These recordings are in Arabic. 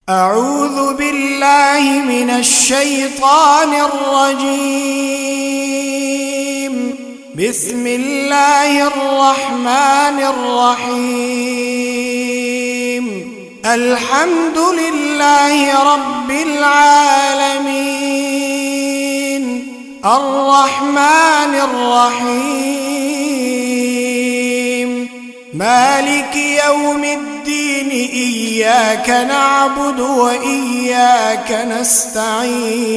أعوذ بالله من الشيطان الرجيم. بسم الله الرحمن الرحيم. الحمد لله رب العالمين، الرحمن الرحيم، مالك يوم الدين، إياك نعبد وإياك نستعين.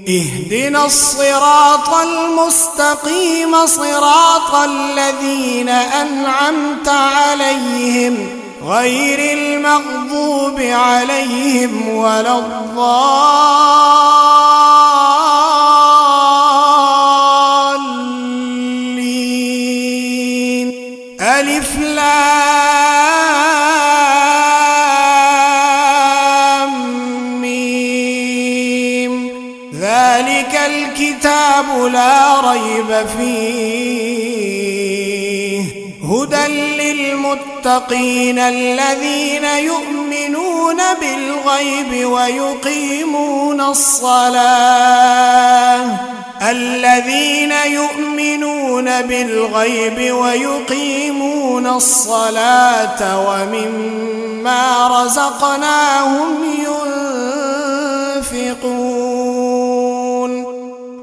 اهدنا الصراط المستقيم، صراط الذين أنعمت عليهم غير المغضوب عليهم ولا الضالين. ألف لام ميم. ذلك الكتاب لا ريب فيه، هدى للمتقين الذين يؤمنون بالغيب ويقيمون الصلاة ومما رزقناهم ينفقون،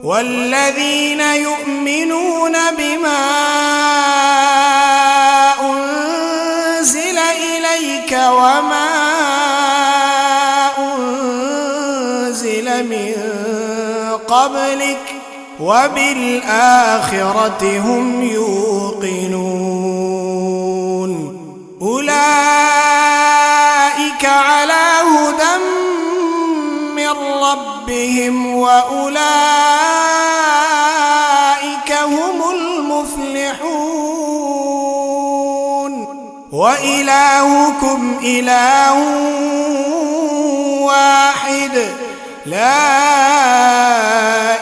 والذين يؤمنون بما أنزل إليك وما أنزل من قبلك وبالآخرة هم يوقنون. أولئك على هدى من ربهم وأولئك هم المفلحون. وإلهكم إله واحد، لا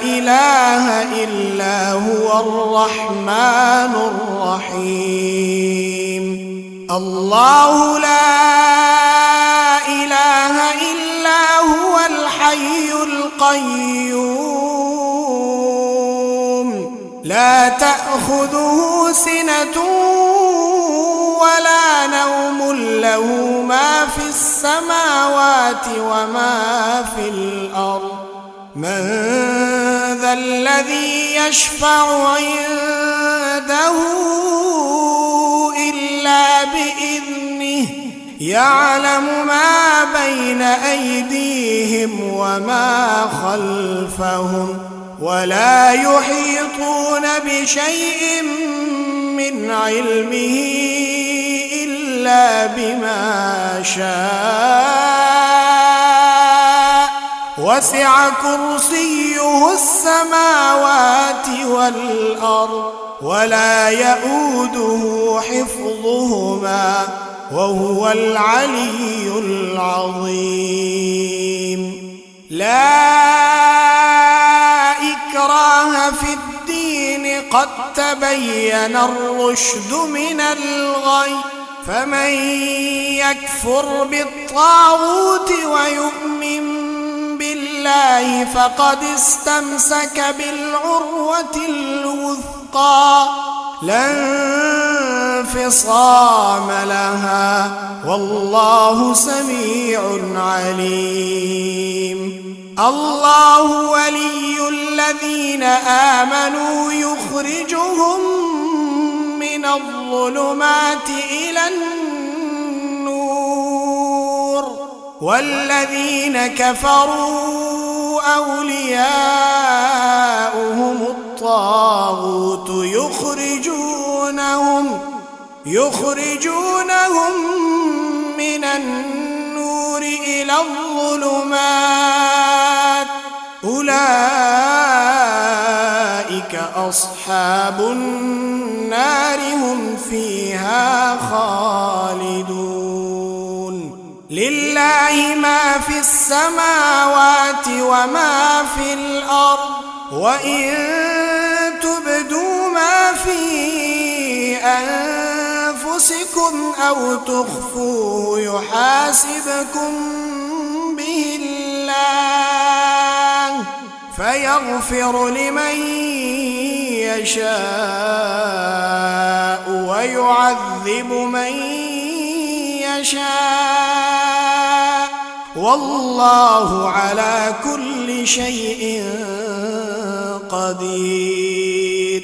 إله إلا هو الرحمن الرحيم. الله لا إله إلا هو الحي القيوم، لا تأخذه سنة ولا نوم، له ما في السماوات وما في الأرض. من ذا الذي يشفع عنده إلا بإذنه، يعلم ما بين أيديهم وما خلفهم، ولا يحيطون بشيء من علمه إلا بما شاء، وسع كرسيه السماوات والأرض، ولا يئوده حفظهما، وهو العلي العظيم. لا إكراه في الدين، قد تبين الرشد من الغي، فمن يكفر بالطاغوت ويؤمن بالله فقد استمسك بالعروة الوثقى، لا انفصام لها، والله سميع عليم. الله ولي الذين آمنوا يخرجهم من الظلمات إلى النور، والذين كفروا أولياؤهم الطاغوت يخرجونهم من النور إلى الظلمات، أولئك أصحاب النار، هم فيها خالدون. لله ما في السماوات وما في الأرض، وإن تبدوا ما في أنفسكم أنفسكم أو تخفوه يحاسبكم به الله فيغفر لمن يشاء ويعذب من يشاء والله على كل شيء قدير.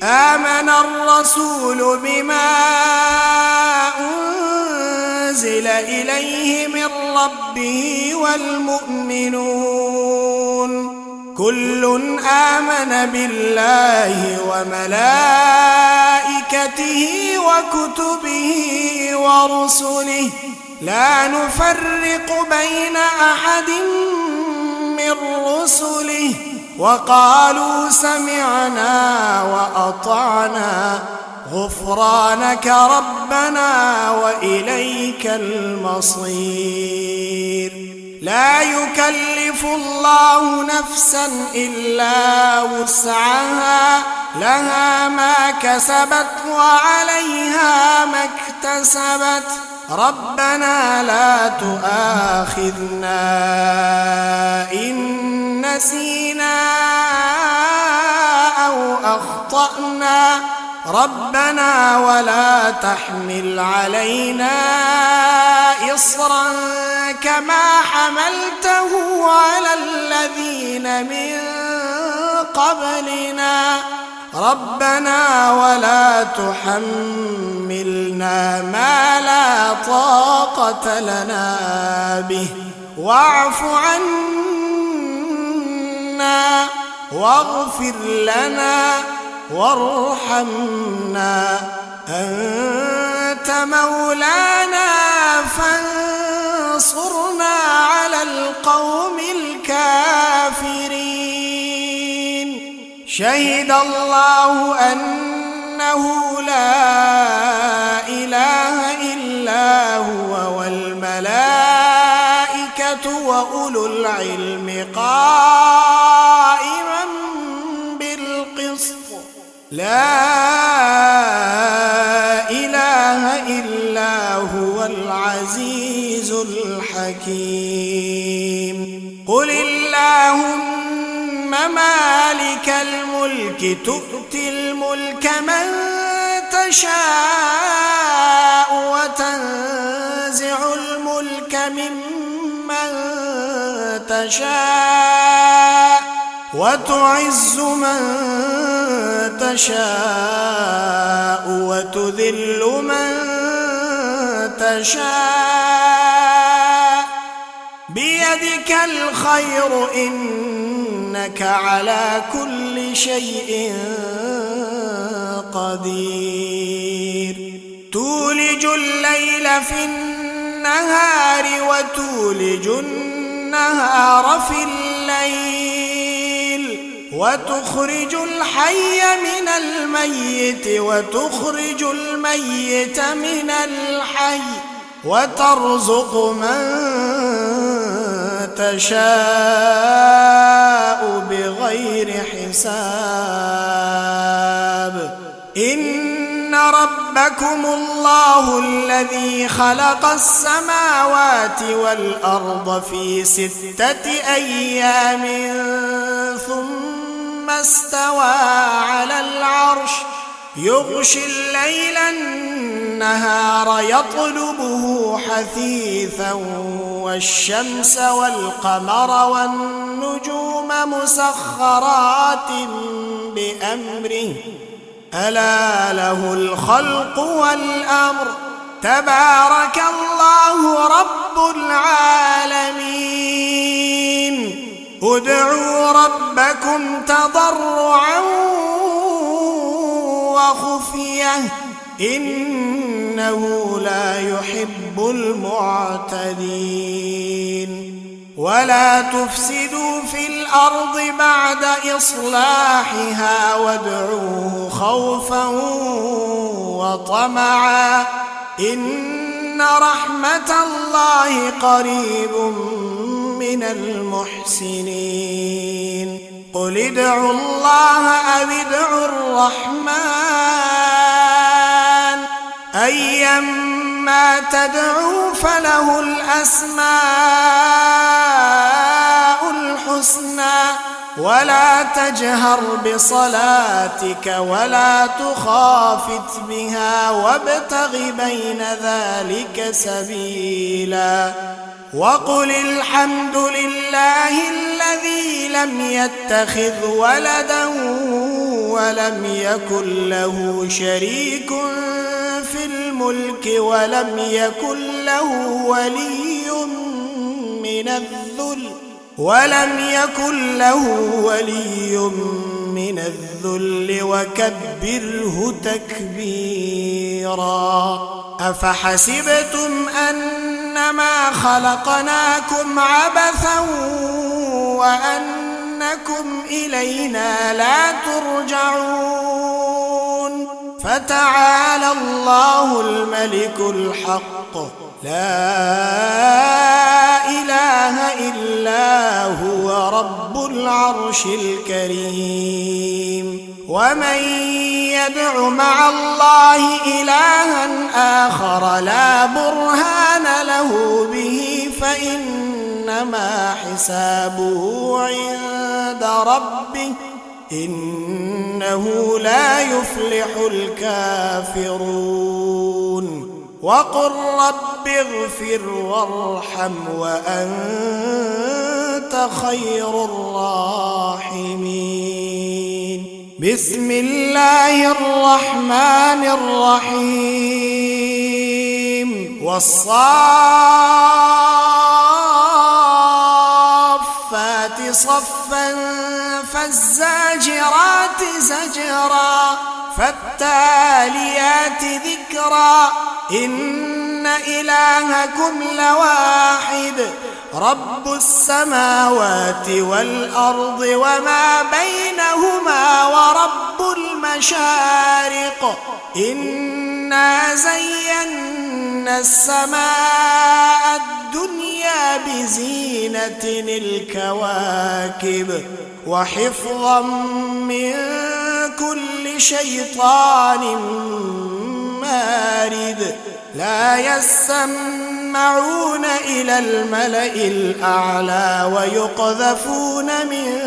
آمن الرسول بما أنزل إليه من ربه والمؤمنون كل آمن بالله وملائكته وكتبه ورسله لا نفرق بين أحد من رسله وقالوا سمعنا وأطعنا غفرانك ربنا وإليك المصير. لا يكلف الله نفسا إلا وسعها لها ما كسبت وعليها ما اكتسبت ربنا لا تؤاخذنا إن نسينا أو أخطأنا ربنا ولا تحمل علينا إصرا كما حملته على الذين من قبلنا ربنا ولا تحملنا ما لا طاقة لنا به واعف عنا واغفر لنا وارحمنا أنت مولانا فانصرنا على القوم الكافرين. شهد الله أنه لا إله إلا هو والملائكة وأولو العلم قائما بالقسط لا إله إلا هو العزيز الحكيم. قل اللهم مالك الملك تؤتي الملك من تشاء وتنزع الملك ممن تشاء وتعز من تشاء وتذل من تشاء بيدك الخير إنك على كل شيء قدير. تولج الليل في النهار وتولج النهار في الليل وتخرج الحي من الميت وتخرج الميت من الحي وترزق من تشاء بغير حساب. إن ربكم الله الذي خلق السماوات والأرض في 6 أيام ثم استوى على العرش يغشي الليل النهار يطلبه حثيثا والشمس والقمر والنجوم مسخرات بأمره ألا له الخلق والأمر تبارك الله رب العالمين. ادعوا ربكم تضرعا وخفية إنه لا يحب المعتدين. ولا تفسدوا في الأرض بعد إصلاحها وادعوه خوفا وطمعا إن رحمة الله قريب من المحسنين. قل ادعوا الله أو ادعوا الرحمن أيما تدعوا فله الأسماء الحسنى ولا تجهر بصلاتك ولا تخافت بها وابتغ بين ذلك سبيلا وقل الحمد لله الذي لم يتخذ ولدا ولم يكن له شريك في الملك ولم يكن له ولي من الذل وكبره تكبيرا أفحسبتم أنما خلقناكم عبثا وأنكم إلينا لا ترجعون فتعالى الله الملك الحق لا إله إلا هو رب العرش الكريم ومن يدع مع الله إلها آخر لا برهان له به فإنما حسابه عند ربه إنه لا يفلح الكافرون وقل رب اغفر وارحم وأنت خير الراحمين بسم الله الرحمن الرحيم والصافات صفا فالزاجرات زجرا فالتاليات ذكرا إن إلهكم لواحد رب السماوات والأرض وما بينهما ورب المشارق إنا زينا السماء الدنيا بزينة الكواكب وحفظا من كل شيطان مارد لا يسمعون إلى الملأ الأعلى ويقذفون من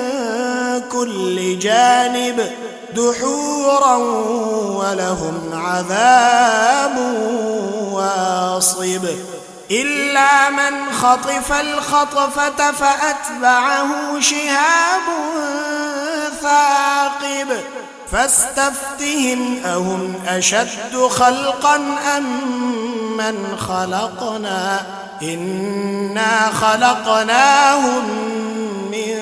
كل جانب دحورا ولهم عذاب واصب إلا من خطف الخطفة فأتبعه شهاب ثاقب فاستفتهم أهم أشد خلقا أم من خلقنا إنا خلقناهم من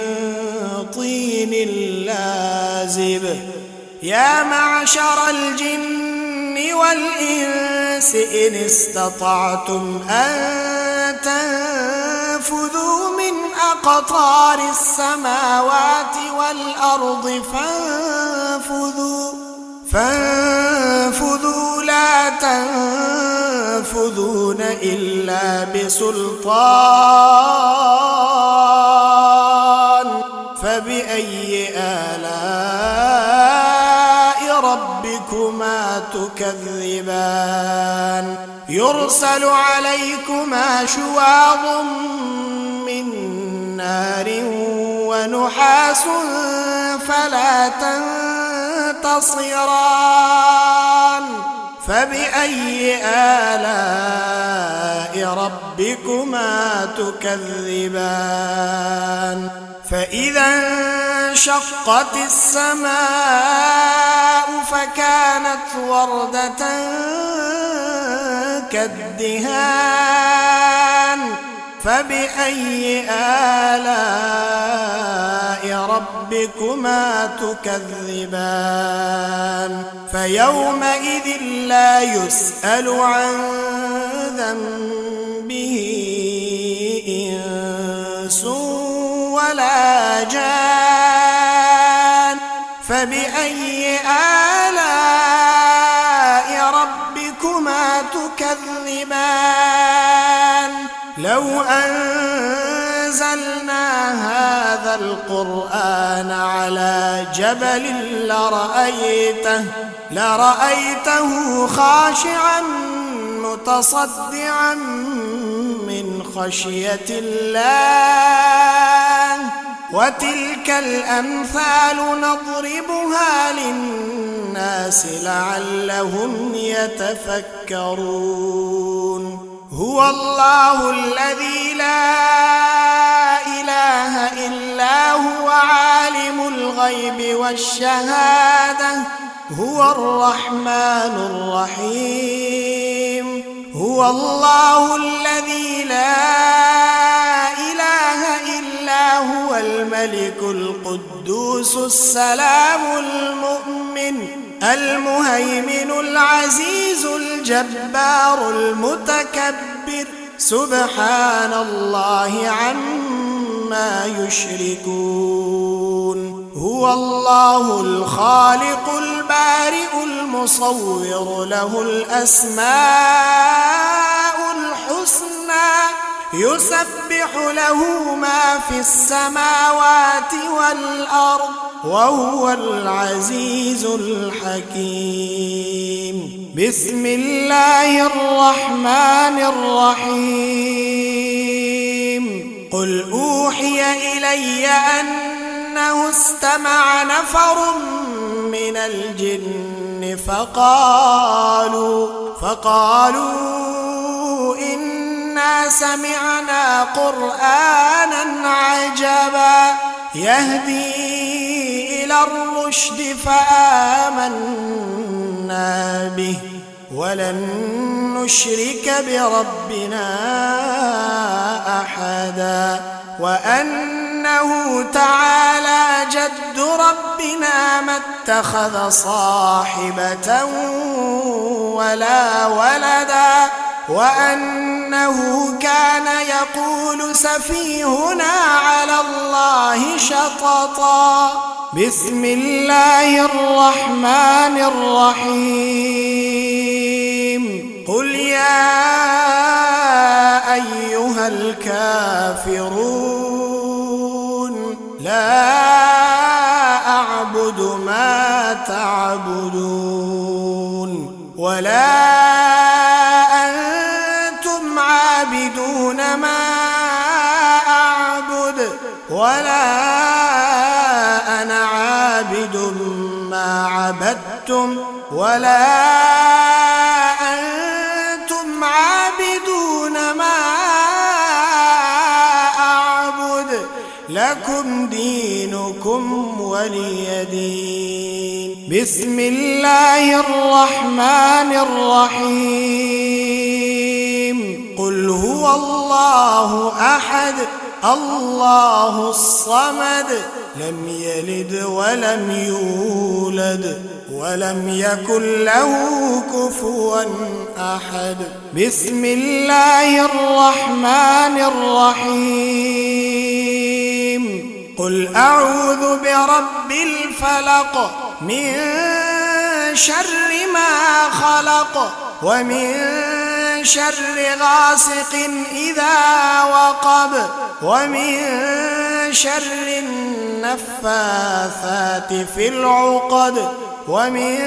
طين لازب يا معشر الجن والإنس إن استطعتم أن تنفذوا من أقطار السماوات والأرض فانفذوا لا تنفذون إلا بسلطان فبأي آلاء ربكما تكذبان يرسل عليكما شواظ من نار ونحاس فلا تنتصران فبأي آلاء ربكما تكذبان فإذا انشقت السماء فكانت وردة كالدهان فبأي آلاء ربكما تكذبان فيومئذ لا يسأل عن ذنبه إنس ولا جان فبأي آلاء ربكما تكذبان لو أن أنزلنا هذا القرآن على جبل لرأيته خاشعا متصدعا من خشية الله وتلك الأمثال نضربها للناس لعلهم يتفكرون هو الله الذي لا إله إلا هو عالم الغيب والشهادة هو الرحمن الرحيم هو الله الذي لا إله إلا هو الملك القدوس السلام المؤمن المهيمن العزيز الجبار المتكبر سبحان الله عما يشركون هو الله الخالق البارئ المصور له الأسماء الحسنى يسبح له ما في السماوات والأرض وهو العزيز الحكيم بسم الله الرحمن الرحيم قل أوحي إلي أنه استمع نفر من الجن فقالوا إنا سمعنا قرآنا عجبا يهدي إلى الرشد فآمنا به ولن نشرك بربنا أحدا وأنه تعالى جد ربنا ما اتخذ صاحبة ولا ولدا وأنه كان يقول سفيهنا على الله شططا بسم الله الرحمن الرحيم قل يا أيها الكافرون لا أعبد ما تعبدون ولا أنتم عابدون ما أعبد ولا أنا عابد ما عبدتم ولا أنتم عابدون ما أعبد لكم دينكم ولي دين بسم الله الرحمن الرحيم قل هو الله أحد الله الصمد لم يلد ولم يولد ولم يكن له كفوا أحد بسم الله الرحمن الرحيم قل أعوذ برب الفلق من شر ما خلق ومن شر غاسق إذا وقب ومن شر النفاثات في العقد ومن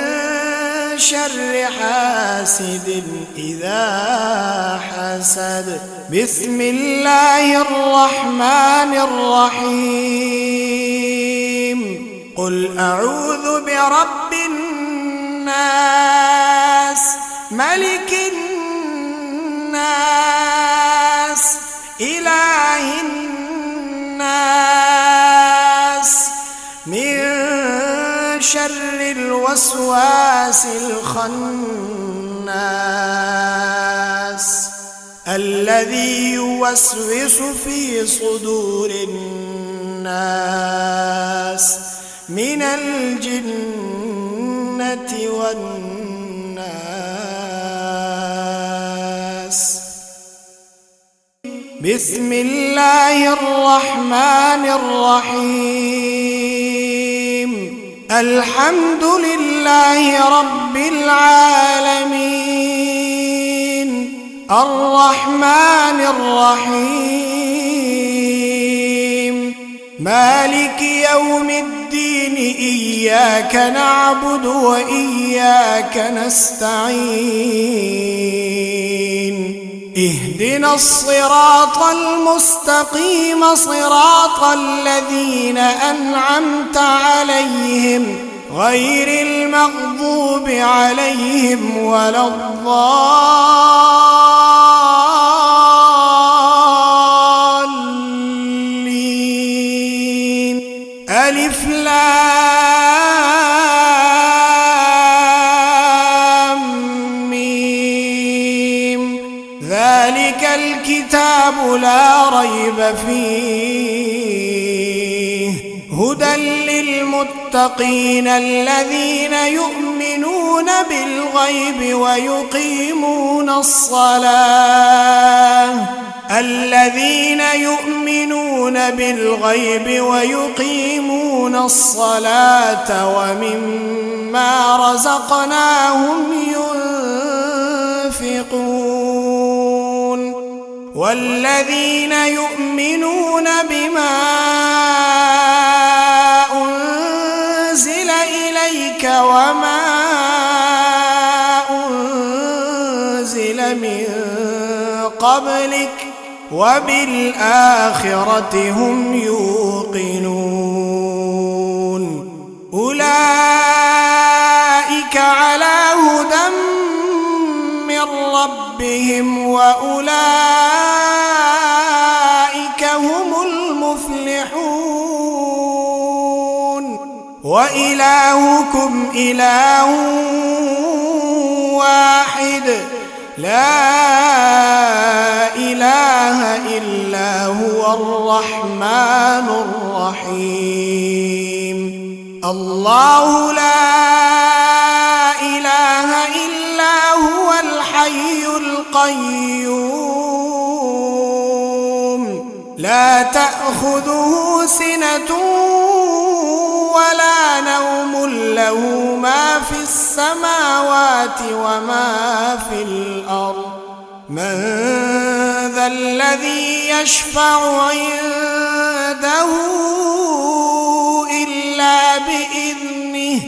شر حاسد إذا حسد بسم الله الرحمن الرحيم قل أعوذ برب الناس ملك الناس إله الناس من شر الوسواس الخناس الذي يوسوس في صدور الناس من الجنة والناس بسم الله الرحمن الرحيم الحمد لله رب العالمين الرحمن الرحيم مالك يوم الدين إياك نعبد وإياك نستعين اهدنا الصراط المستقيم صراط الذين أنعمت عليهم غير المغضوب عليهم ولا الضالين ألف لام ميم ذلك الكتاب لا ريب فيه هدى للمتقين الذين يؤمنون بالغيب ويقيمون الصلاة ومما رزقناهم ينفقون والذين يؤمنون بما أنزل إليك وما أنزل من قبلك وبالآخرة هم يوقنون أولئك على هدى من ربهم وأولئك هم المفلحون وإلهكم إله واحد لا إله إلا هو الرحمن الرحيم الله لا إله إلا هو الحي القيوم لا تأخذه سنة ولا نوم له ما في السماوات وما في الأرض من ذا الذي يشفع عنده إلا بإذنه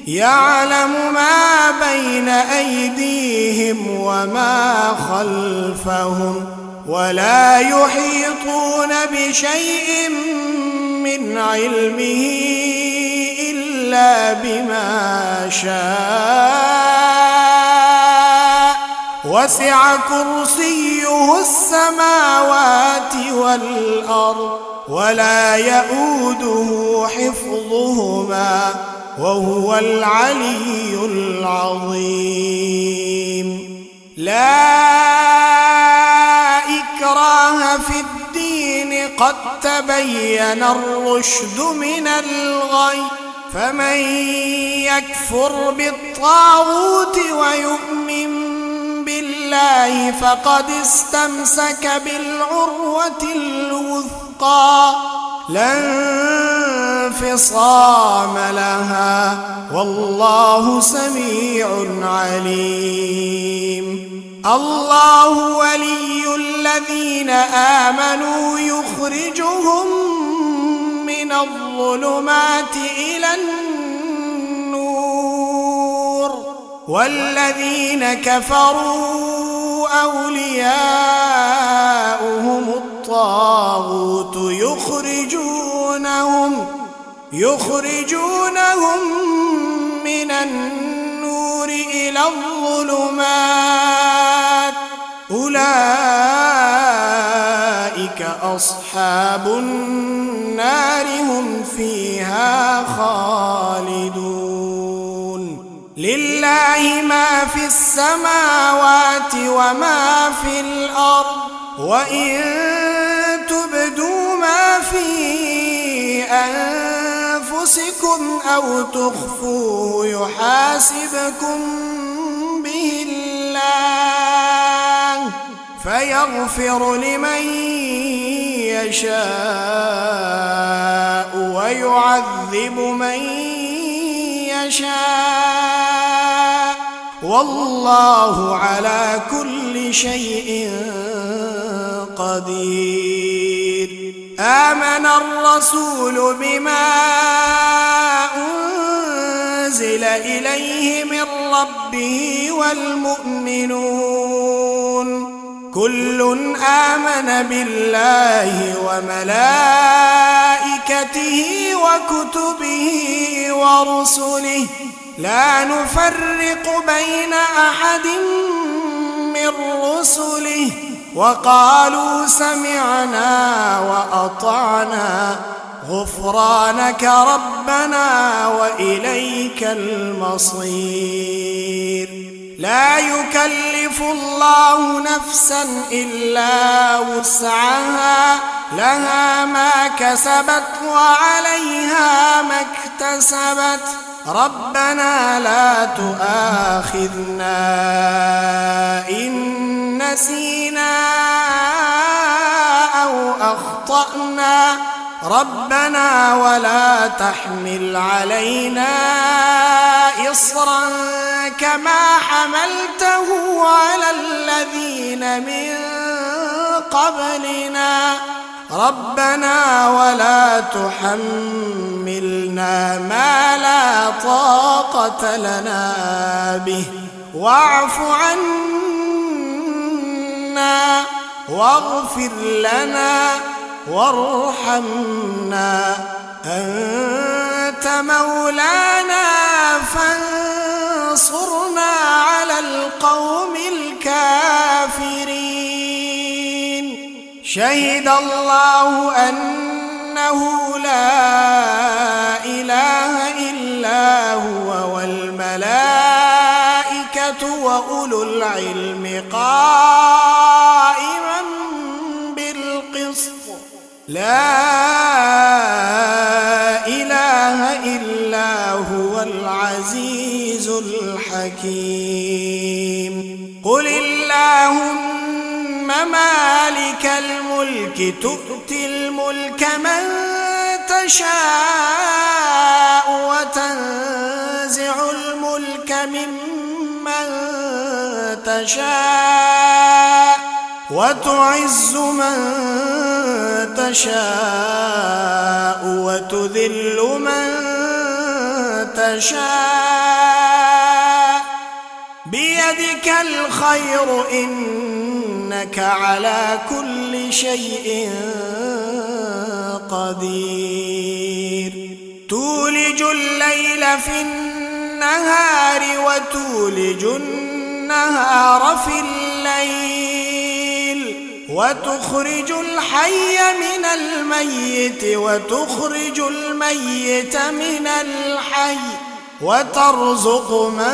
يعلم ما بين أيديهم وما خلفهم ولا يحيطون بشيء من علمه إلا بما شاء وسع كرسيه السماوات والأرض ولا يؤوده حفظهما وهو العلي العظيم لا إكراه في الدين قد تبين الرشد من الغي فمن يكفر بالطاغوت ويؤمن بالله فقد استمسك بالعروة الوثقى لا انفصام لها والله سميع عليم الله ولي الذين آمنوا يخرجهم من الظلمات إلى النور والذين كفروا أولياؤهم الطاغوت يخرجونهم من النور إلى الظلمات أولئك أصحاب النار هم فيها خالدون لله ما في السماوات وما في الأرض وإن تبدوا ما في أنفسكم أو تخفوه يحاسبكم به الله فيغفر لمن يشاء ويعذب من يشاء والله على كل شيء قدير آمن الرسول بما أنزل إليه من ربه والمؤمنون كل آمن بالله وملائكته وكتبه ورسله لا نفرق بين أحد من رسله وقالوا سمعنا وأطعنا غفرانك ربنا وإليك المصير لا يكلف الله نفسا إلا وسعها لها ما كسبت وعليها ما اكتسبت ربنا لا تؤاخذنا إن نسينا أو أخطأنا ربنا ولا تحمل علينا إصرا كما حملته على الذين من قبلنا ربنا ولا تحملنا ما لا طاقة لنا به واعف عنا واغفر لنا وارحمنا أنت مولانا فانصرنا على القوم الكافرين شهد الله أنه لا إله إلا هو والملائكة وأولو العلم قائما بالقسط لا إله إلا هو العزيز الحكيم قل اللهم مالك الملك تؤتي الملك من تشاء وتنزع الملك ممن تشاء وتعز من تشاء وتذل من تشاء بيدك الخير إنك على كل شيء قدير تولج الليل في النهار وتولج النهار في الليل وتخرج الحي من الميت وتخرج الميت من الحي وترزق من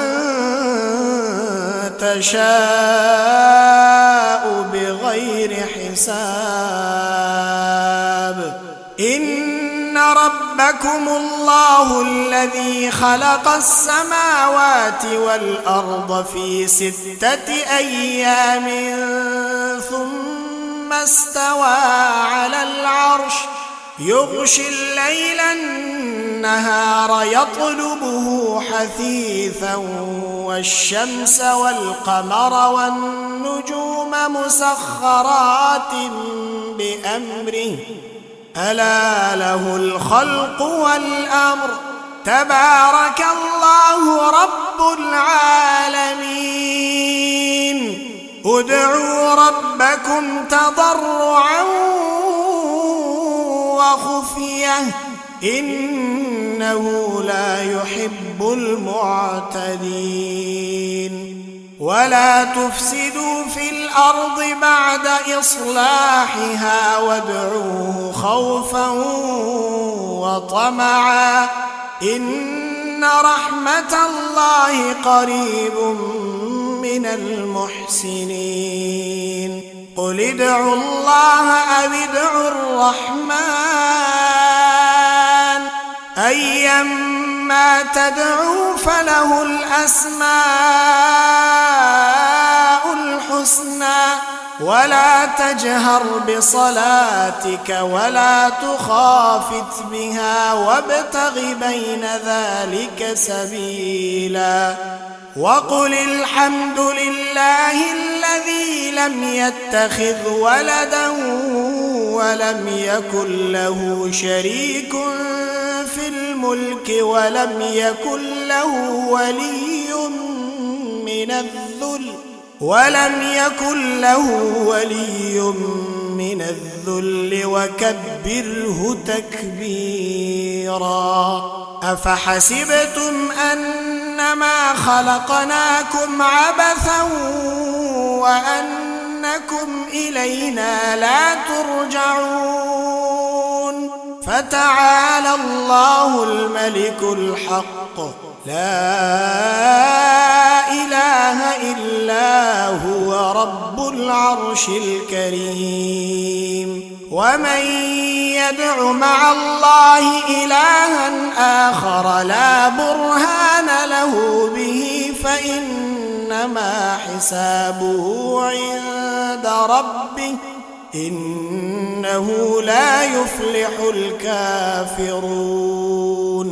تشاء بغير حساب إن ربكم الله الذي خلق السماوات والأرض في 6 أيام ثم استوى على العرش يغشي الليل النهار يطلبه حثيثا والشمس والقمر والنجوم مسخرات بأمره ألا له الخلق والأمر تبارك الله رب العالمين ادعوا ربكم تضرعا وخفية إنه لا يحب المعتدين ولا تفسدوا في الأرض بعد إصلاحها وادعوه خوفا وطمعا إن رحمة الله قريب من المحسنين قل ادعوا الله أو ادعوا الرحمن أيما تدعوا فله الأسماء الحسنى ولا تجهر بصلاتك ولا تخافت بها وابتغ بين ذلك سبيلا وقل الحمد لله الذي لم يتخذ ولدا ولم يكن له شريك في الملك ولم يكن له ولي من الذل وكبره تكبيرا. أفحسبتم أنما خلقناكم عبثا وأنكم إلينا لا ترجعون فتعالى الله الملك الحق لا إله إلا هو رب العرش الكريم. ومن يدع مع الله إلها آخر لا برهان له به فإنما حسابه عند ربه إنه لا يفلح الكافرون.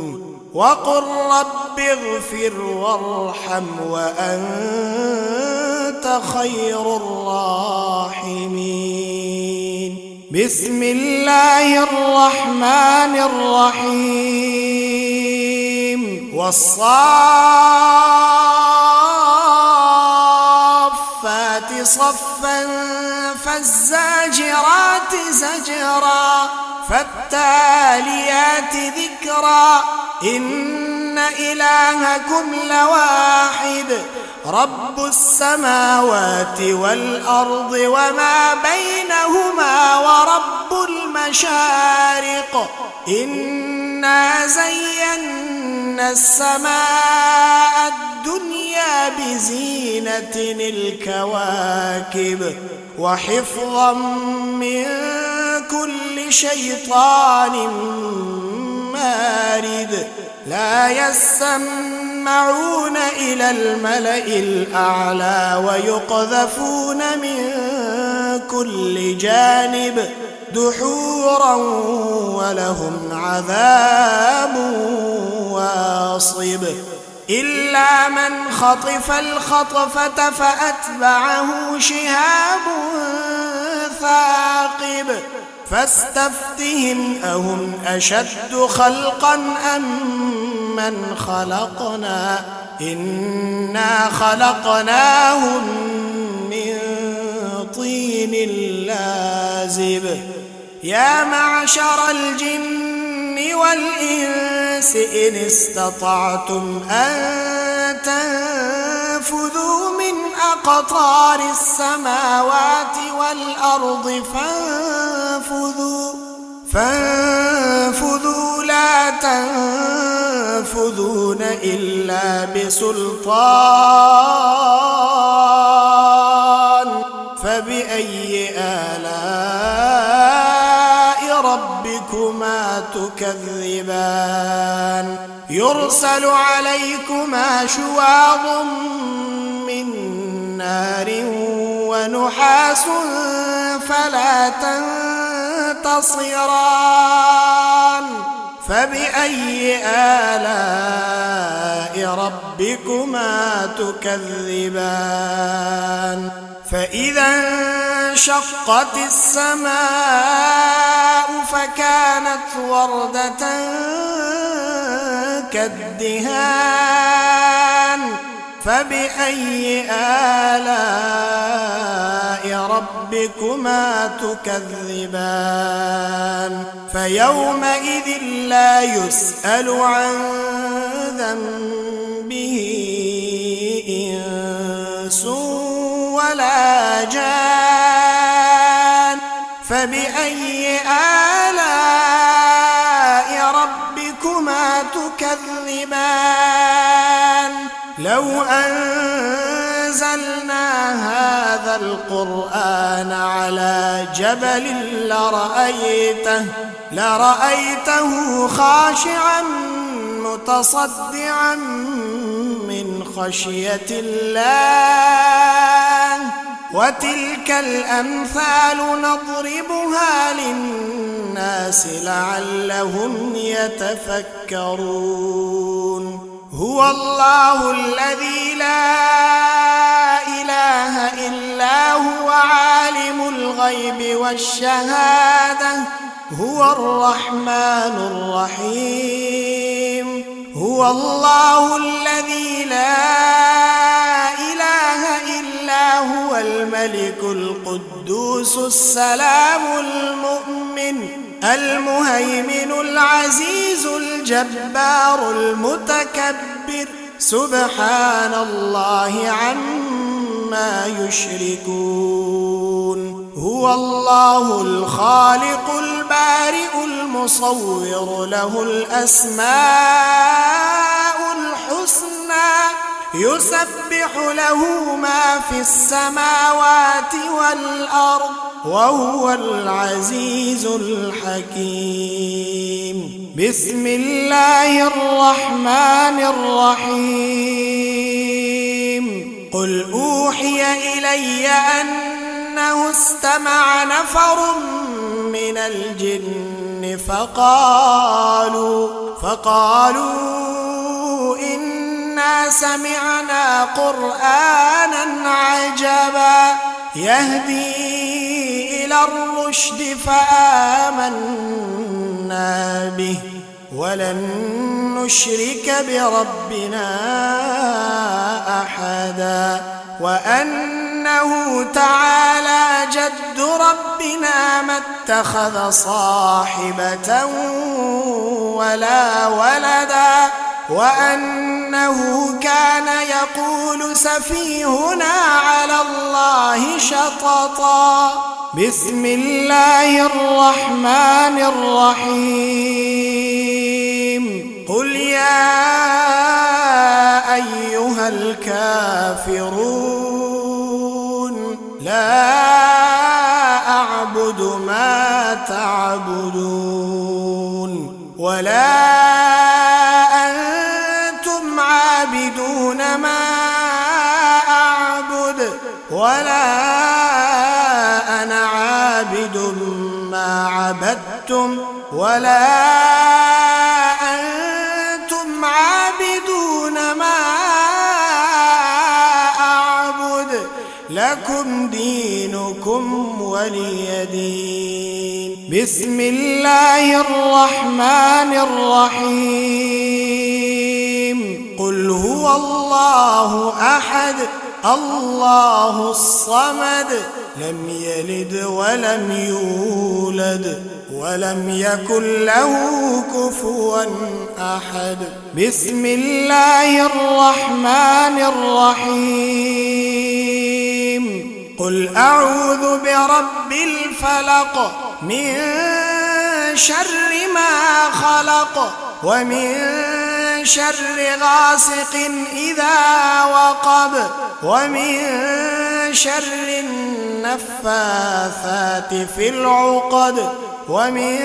وقل رب اغفر وارحم وأنت خير الراحمين. بسم الله الرحمن الرحيم. والصافات صفا فالزاجرات زجرا فالتاليات ذكرا إن إلهكم لواحد رب السماوات والأرض وما بينهما ورب المشارق إنا زينا السماء الدنيا بزينة الكواكب وحفظا من كل شيطان مارد لا يسمعون إلى الملأ الأعلى ويقذفون من كل جانب دحورا ولهم عذاب واصب إلا من خطف الخطفة فأتبعه شهاب ثاقب فاستفتهم أهم أشد خلقا أم من خلقنا إنا خلقناهم من طين لازب. يا معشر الجن والإنس إن استطعتم أن تنفذوا من أقطار السماوات والأرض فانفذوا لا تنفذون إلا بسلطان. فبأي آلاء ربكما تكذبان. يرسل عليكما شواظ من نار ونحاس فلا تنتصران. فبأي آلاء ربكما تكذبان. فإذا انشقت السماء فكانت وردة كالدهان. فبأي آلاء ربكما تكذبان. فيومئذ لا يسأل عن ذنبه إنس ولا جان. فبأي آلاء ربكما تكذبان. لو أنزلنا هذا القرآن على جبل لرأيته خاشعا متصدعا من خشية الله. وتلك الأمثال نضربها للناس لعلهم يتفكرون. هو الله الذي لا إله إلا هو عالم الغيب والشهادة هو الرحمن الرحيم هو الله الذي لا إله إلا هو الملك القدوس السلام المؤمن المهيمن العزيز الجبار المتكبر سبحان الله عما يشركون هو الله الخالق البارئ المصور له الأسماء الحسنى يسبح له ما في السماوات والأرض وهو العزيز الحكيم بسم الله الرحمن الرحيم قل أوحي إلي أنه استمع نفر من الجن فقالوا إنا سمعنا قرآنا عجبا يهدي إلى الرشد فآمنا به ولن نشرك بربنا أحدا وأنه تعالى جد ربنا ما اتخذ صاحبة ولا ولدا وأنه كان يقول سفيهنا على الله شططا بسم الله الرحمن الرحيم قل يا أيها الكافرون لا أعبد ما تعبدون ولا أنتم عابدون ما أعبد ولا أنا عابد ما عبدتم ولا أنتم عابدون ما أعبد لكم دينكم ولي دين بسم الله الرحمن الرحيم قل هو الله أحد الله الصمد لم يلد ولم يولد ولم يكن له كفوا أحد بسم الله الرحمن الرحيم قل أعوذ برب الفلق من شر ما خلق ومن شر غاسق إذا وقب ومن شر النفاثات في العقد ومن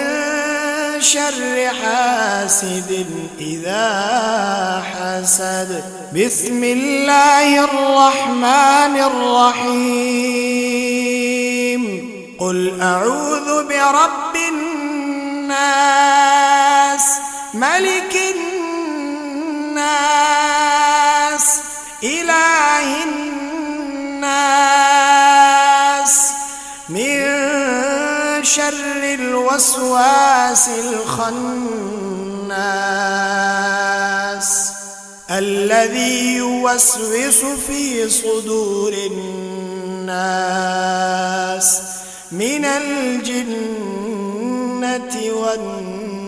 شر حاسد إذا حسد بسم الله الرحمن الرحيم قل أعوذ برب الناس ملك الناس إله الناس من شر الوسواس الخناس الذي يوسوس في صدور الناس من الجنة والناس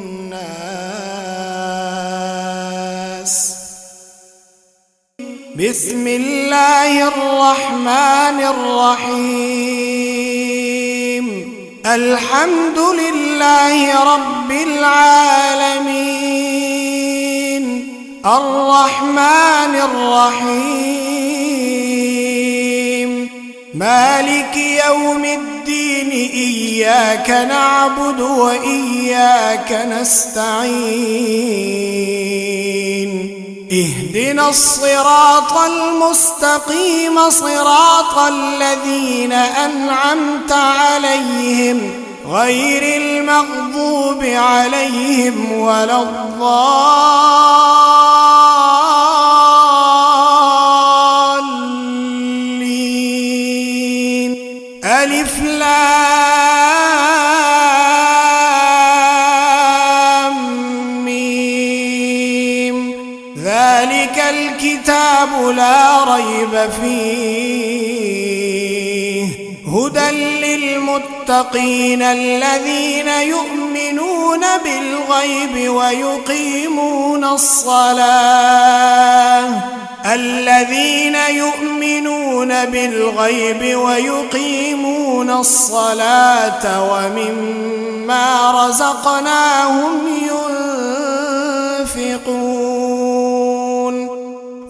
بسم الله الرحمن الرحيم الحمد لله رب العالمين الرحمن الرحيم مالك يوم الدين إياك نعبد وإياك نستعين اهدنا الصراط المستقيم صراط الذين أنعمت عليهم غير المغضوب عليهم ولا الضالين الكتاب لا ريب فيه هدى للمتقين الذين يؤمنون بالغيب ويقيمون الصلاة ومما رزقناهم ينفقون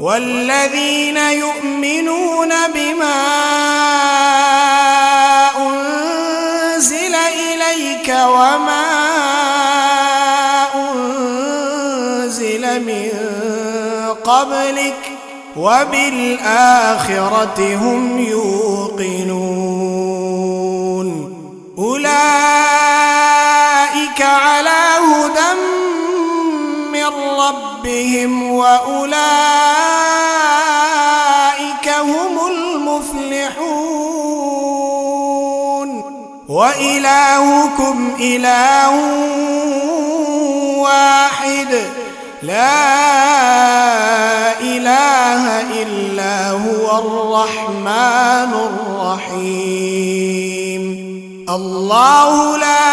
والذين يؤمنون بما أنزل إليك وما أنزل من قبلك وبالآخرة هم يوقنون أولئك على هدى من ربهم وأولئك هم المفلحون وإلهكم إله واحد لا إله إلا هو الرحمن الرحيم الله لا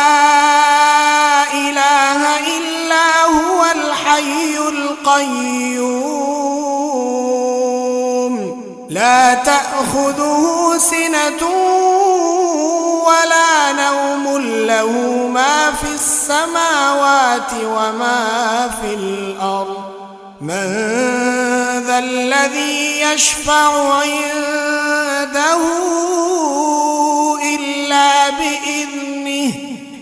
إله إلا هو الحي القيوم لا تأخذه سنة ولا نوم له ما في السماوات وما في الأرض من ذا الذي يشفع عنده إلا بإذنه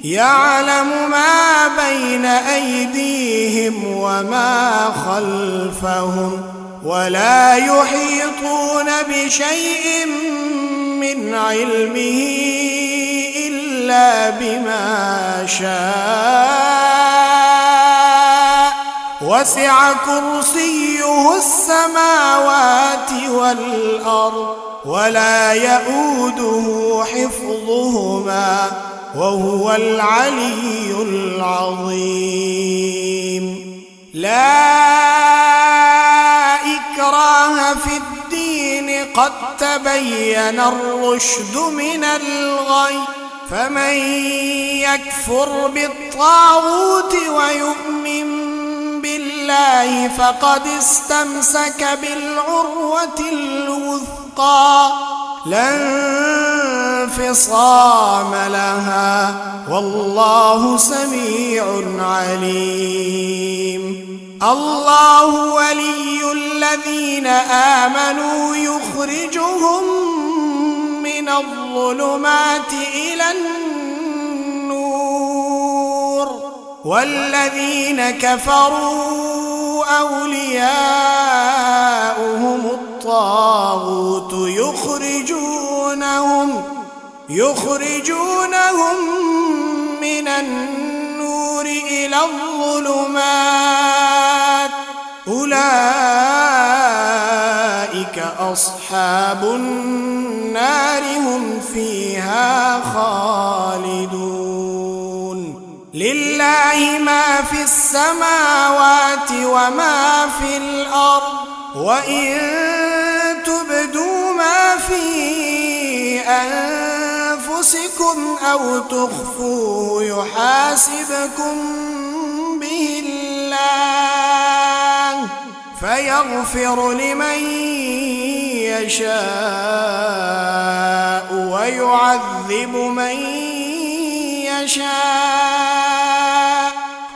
يعلم ما بين أيديهم وما خلفهم ولا يحيطون بشيء من علمه إلا بما شاء وسع كرسيه السماوات والأرض ولا يؤوده حفظهما وهو العلي العظيم لا إكراه في الدين قد تبين الرشد من الغي فمن يكفر بالطاغوت ويؤمن بالله فقد استمسك بالعروة الوثقى لا انفصام لها والله سميع عليم الله ولي الذين آمنوا يخرجهم من الظلمات إلى النور والذين كفروا أولياؤهم الطاغوت يخرجونهم من النور إلى الظلمات أولئك أصحاب النار هم فيها خالدون لله ما في السماوات وما في الأرض وإن تبدوا ما في أنفسكم أو تخفوه يحاسبكم به الله فيغفر لمن يشاء ويعذب من يشاء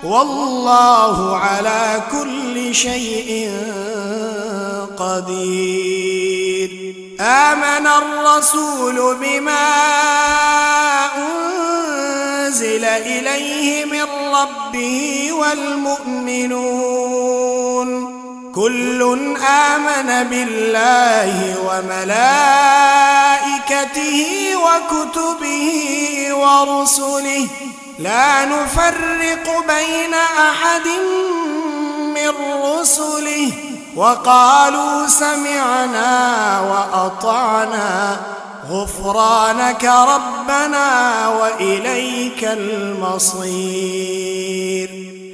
والله على كل شيء قدير آمن الرسول بما أنزل إليه من ربه والمؤمنون كل آمن بالله وملائكته وكتبه ورسله لا نفرق بين أحد من رسله وقالوا سمعنا وأطعنا غفرانك ربنا وإليك المصير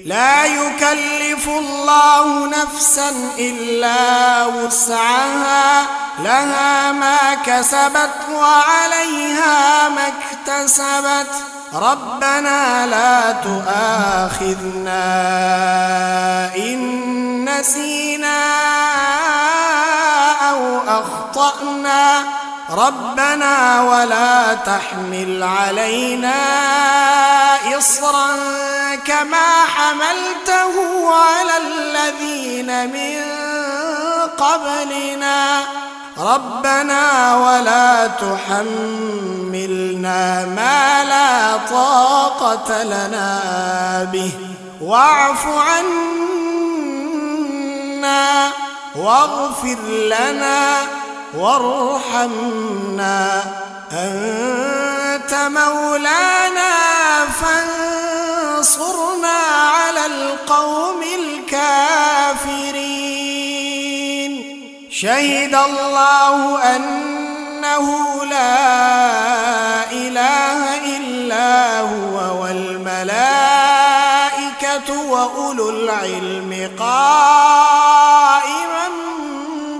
لا يكلف الله نفسا إلا وسعها لها ما كسبت وعليها ما اكتسبت ربنا لا تؤاخذنا إن نسينا أو أخطأنا ربنا ولا تحمل علينا إصرا كما حملته على الذين من قبلنا ربنا ولا تحملنا ما لا طاقة لنا به واعف عنا واغفر لنا وارحمنا أنت مولانا فانصرنا على القوم الكافرين شهد الله أنه لا إله إلا هو والملائكة وأولو العلم قائما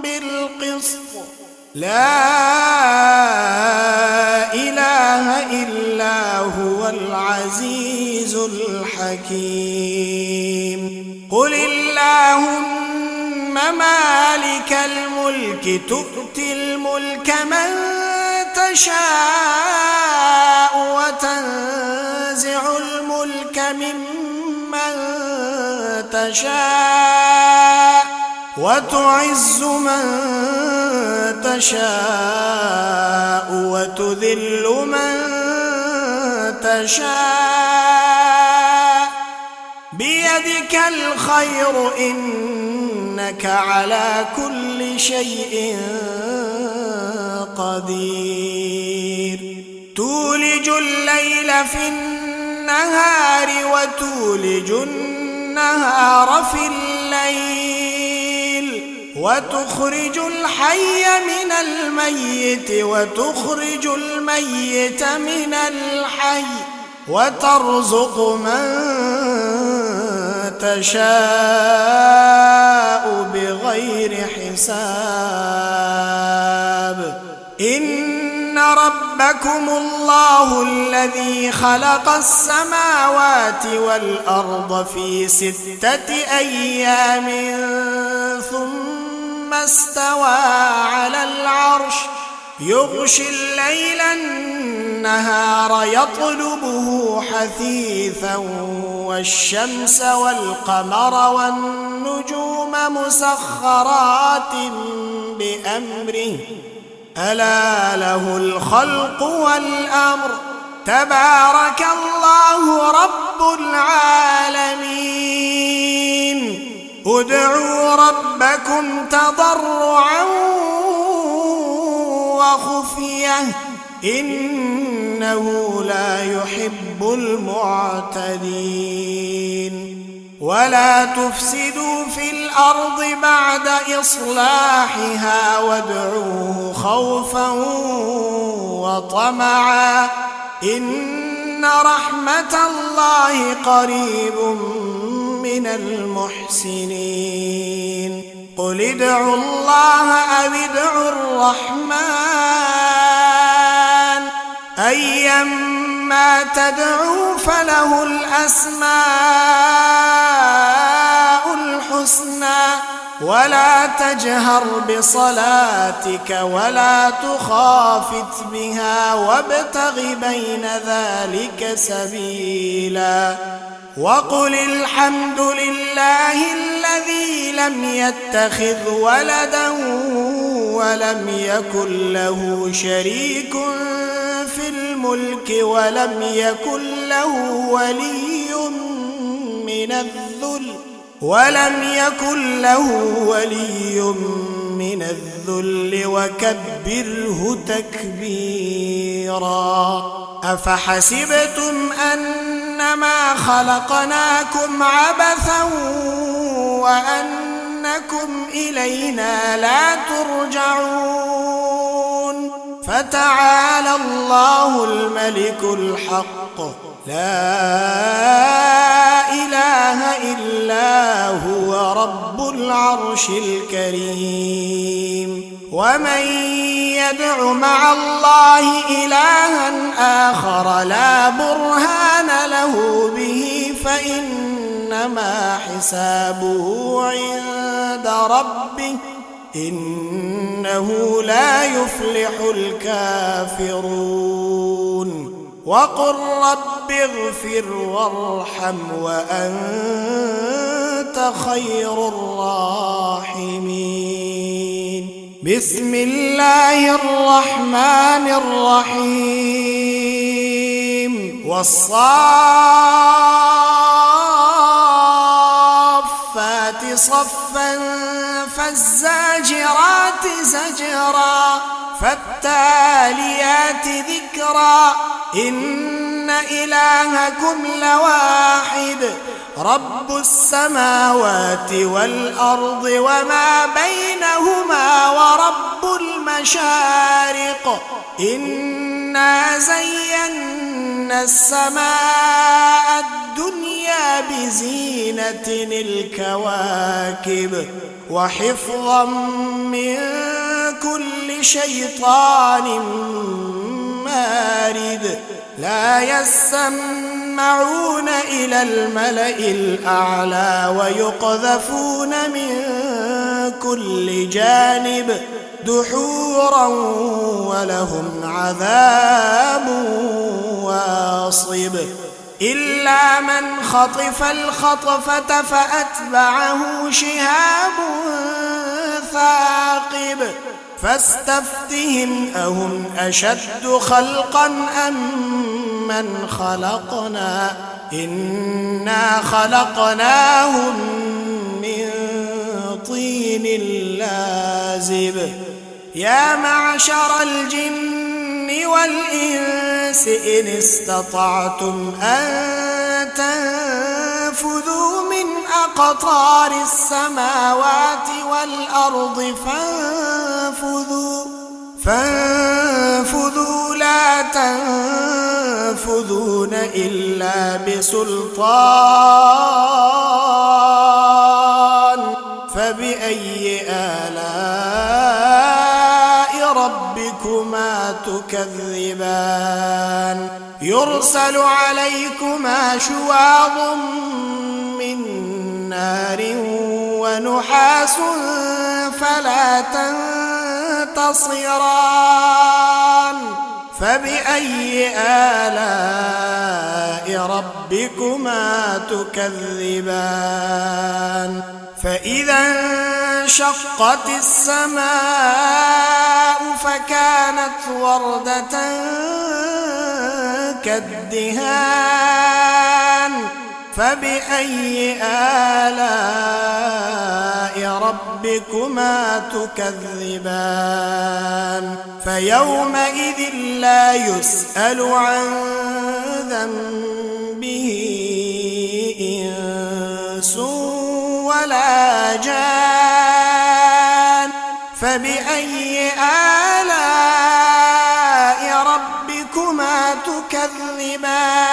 بالقسط لا إله إلا هو العزيز الحكيم قل اللهم مالك الملك تؤتي الملك من تشاء وتنزع الملك ممن تشاء وتعز من تشاء وتذل من تشاء بيدك الخير إنك على كل شيء قدير تولج الليل في النهار وتولج النهار في الليل وتخرج الحي من الميت وتخرج الميت من الحي وترزق من تشاء بغير حساب إن ربكم الله الذي خلق السماوات والأرض في 6 أيام ثم استوى على العرش يغشي الليل النهار يطلبه حثيثا والشمس والقمر والنجوم مسخرات بأمره ألا له الخلق والأمر تبارك الله رب العالمين ادعوا ربكم تضرعا وخفية إنه لا يحب المعتدين ولا تفسدوا في الأرض بعد إصلاحها وادعوه خوفا وطمعا إن رحمة الله قريب من المحسنين قل ادعوا الله أو ادعوا الرحمن أيما تدعوا فله الأسماء الحسنى ولا تجهر بصلاتك ولا تخافت بها وابتغ بين ذلك سبيلا وقل الحمد لله الذي لم يتخذ ولدا ولم يكن له شريك في الملك ولم يكن له ولي من الذل وكبره تكبيرا أفحسبتم أنما خلقناكم عبثا وأنكم إلينا لا ترجعون فتعالى الله الملك الحق لا إله العرش الكريم. ومن يدع مع الله إلها آخر لا برهان له به فإنما حسابه عند ربه إنه لا يفلح الكافرون. وقل رب اغفر وارحم وأنت خير الراحمين. بسم الله الرحمن الرحيم. والصافات صفا فالزاجرات زجرا فالتاليات ذكرا إن إلهكم لواحد رب السماوات والأرض وما بينهما ورب المشارق إنا زينا السماء الدنيا بزينة الكواكب وحفظا من كل شيطان مارد لا يسمعون إلى الملأ الأعلى ويقذفون من كل جانب دحورا ولهم عذاب واصب إلا من خطف الخطفة فأتبعه شهاب ثاقب فاستفتهم أهم أشد خلقا أم من خلقنا إنا خلقناهم من طين لازب. يا معشر الجن والإنس إن استطعتم أن تنفذوا من أقطار السماوات والأرض فانفذوا لا تنفذون إلا بسلطان. فبأي آلاء ربكما تكذبان. يرسل عليكما شواظ من نار ونحاس فلا تنتصران. فبأي آلاء ربكما تكذبان. فإذا انشقت السماء فكانت وردة كالدهان. فبأي آلاء ربكما تكذبان. فيومئذ لا يسأل عن ذنبه إنس ولا جان. فبأي آلاء ربكما تكذبان.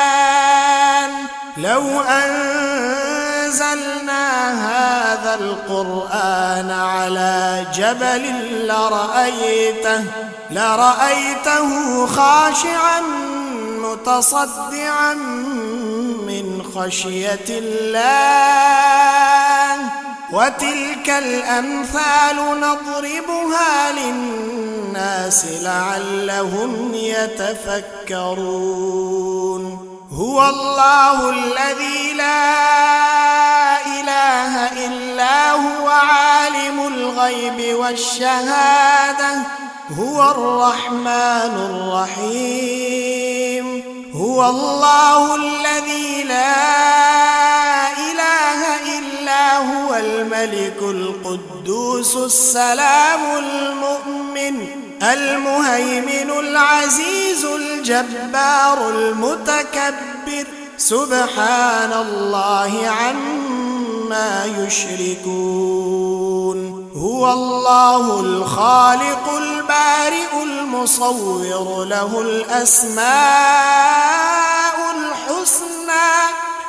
لو أنزلنا هذا القرآن على جبل لرأيته خاشعا متصدعا من خشية الله. وتلك الأمثال نضربها للناس لعلهم يتفكرون. هو الله الذي لا إله إلا هو عالم الغيب والشهادة هو الرحمن الرحيم. هو الله الذي لا إله إلا هو الملك القدوس السلام المؤمن المهيمن العزيز الجبار المتكبر سبحان الله عما يشركون. هو الله الخالق البارئ المصور له الأسماء الحسنى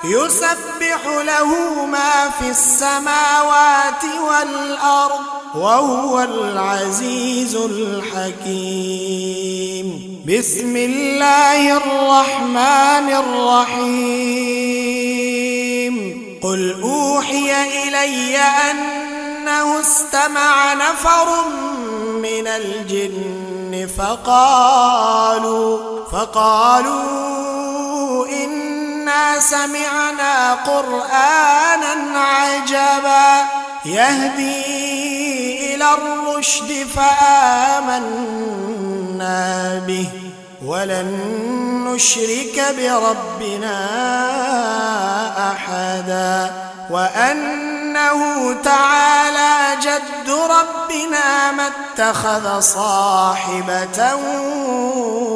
يسبح له ما في السماوات والأرض وهو العزيز الحكيم. بسم الله الرحمن الرحيم. قل أوحي إلي أنه استمع نفر من الجن فقالوا إنا سمعنا قرآنا عجبا يهدي إلى الرشد فآمنا به ولن نشرك بربنا أحدا وأنه تعالى جد ربنا ما اتخذ صاحبة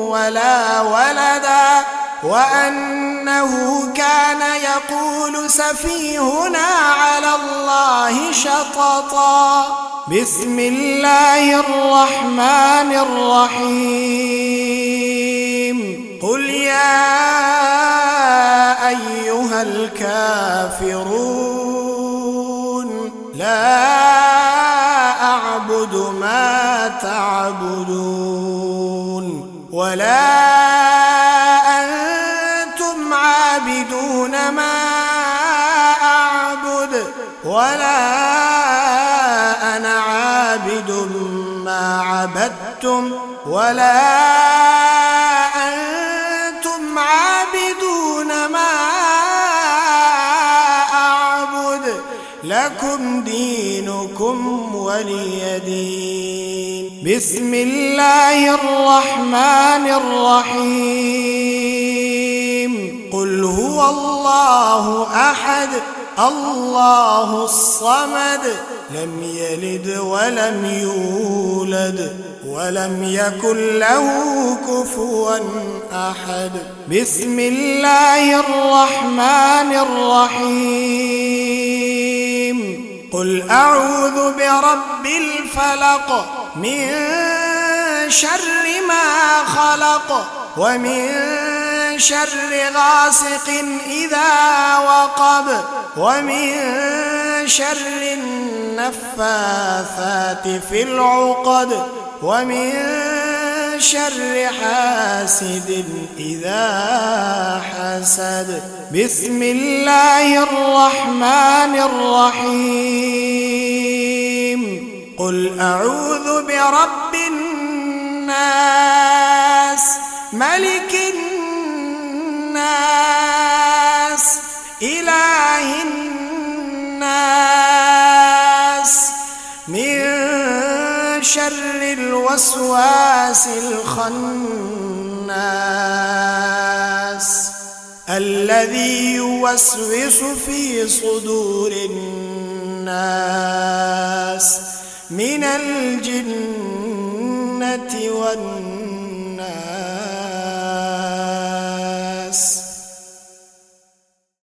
ولا ولدا وأنه كان يقول سفيهنا على الله شططا. بسم الله الرحمن الرحيم. قل يا أيها الكافرون لا أعبد ما تعبدون ولا أنتم عابدون ما أعبد ولا أنا عابد ما عبدتم ولا أنتم عابدون ما أعبد لكم دينكم ولي دين. بسم الله الرحمن الرحيم. قل هو الله أحد الله الصمد لم يلد ولم يولد ولم يكن له كفوا أحد. بسم الله الرحمن الرحيم. قل أعوذ برب الفلق من شر ما خلق ومن شر غاسق إذا وقب ومن شر النفاثات في العقد ومن شر حاسد إذا حسد. بسم الله الرحمن الرحيم. قل أعوذ برب الناس ملك الناس إله الناس من شر الوسواس الخناس الذي يوسوس في صدور الناس من الجنة